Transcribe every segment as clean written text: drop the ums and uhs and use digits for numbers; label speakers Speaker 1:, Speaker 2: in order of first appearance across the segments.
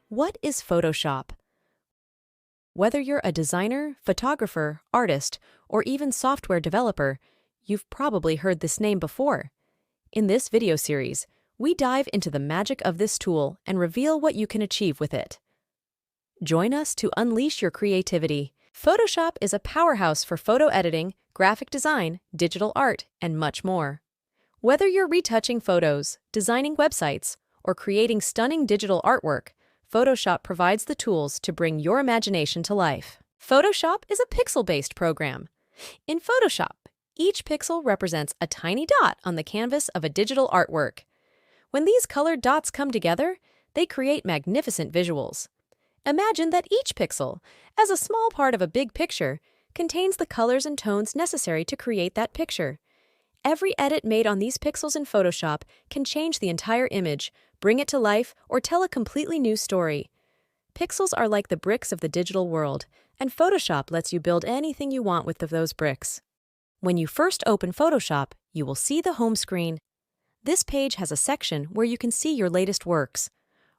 Speaker 1: What is Photoshop? Whether you're a designer, photographer, artist, or even software developer, you've probably heard this name before. In this video series, we dive into the magic of this tool and reveal what you can achieve with it. Join us to unleash your creativity. Photoshop is a powerhouse for photo editing, graphic design, digital art, and much more. Whether you're retouching photos, designing websites, or creating stunning digital artwork, Photoshop provides the tools to bring your imagination to life. Photoshop is a pixel-based program. In Photoshop, each pixel represents a tiny dot on the canvas of a digital artwork. When these colored dots come together, they create magnificent visuals. Imagine that each pixel, as a small part of a big picture, contains the colors and tones necessary to create that picture. Every edit made on these pixels in Photoshop can change the entire image, bring it to life, or tell a completely new story. Pixels are like the bricks of the digital world, and Photoshop lets you build anything you want with those bricks. When you first open Photoshop, you will see the home screen. This page has a section where you can see your latest works.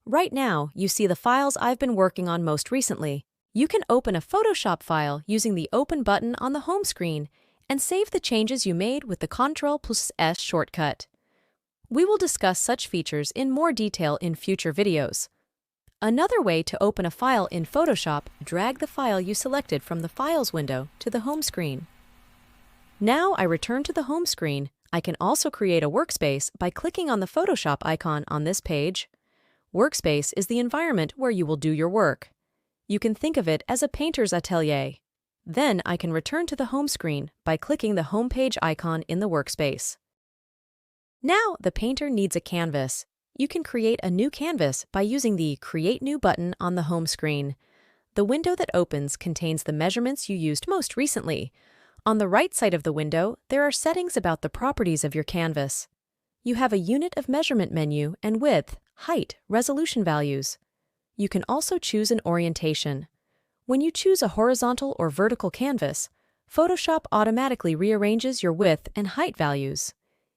Speaker 1: Right now, you see the files I've been working on most recently. You can open a Photoshop file using the Open button on the home screen and save the changes you made with the Ctrl+S shortcut. We will discuss such features in more detail in future videos. Another way to open a file in Photoshop, drag the file you selected from the Files window to the home screen. Now I return to the home screen. I can also create a workspace by clicking on the Photoshop icon on this page. Workspace is the environment where you will do your work. You can think of it as a painter's atelier. Then I can return to the home screen by clicking the home page icon in the workspace. Now the painter needs a canvas. You can create a new canvas by using the Create New button on the home screen. The window that opens contains the measurements you used most recently. On the right side of the window, there are settings about the properties of your canvas. You have a unit of measurement menu and width, height, resolution values. You can also choose an orientation. When you choose a horizontal or vertical canvas, Photoshop automatically rearranges your width and height values.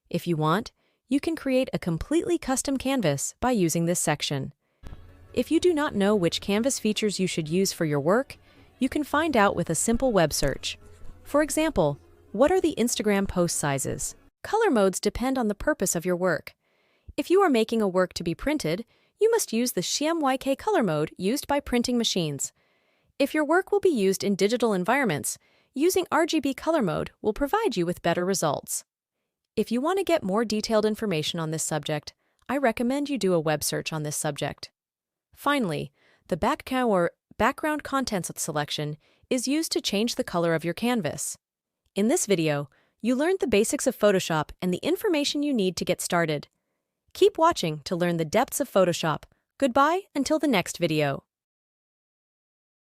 Speaker 1: If you want, you can create a completely custom canvas by using this section. If you do not know which canvas features you should use for your work, you can find out with a simple web search. For example, what are the Instagram post sizes? Color modes depend on the purpose of your work. If you are making a work to be printed, you must use the CMYK color mode used by printing machines. If your work will be used in digital environments, using RGB color mode will provide you with better results. If you want to get more detailed information on this subject, I recommend you do a web search on this subject. Finally, the background contents selection is used to change the color of your canvas. In this video, you learned the basics of Photoshop and the information you need to get started. Keep watching to learn the depths of Photoshop. Goodbye until the next video.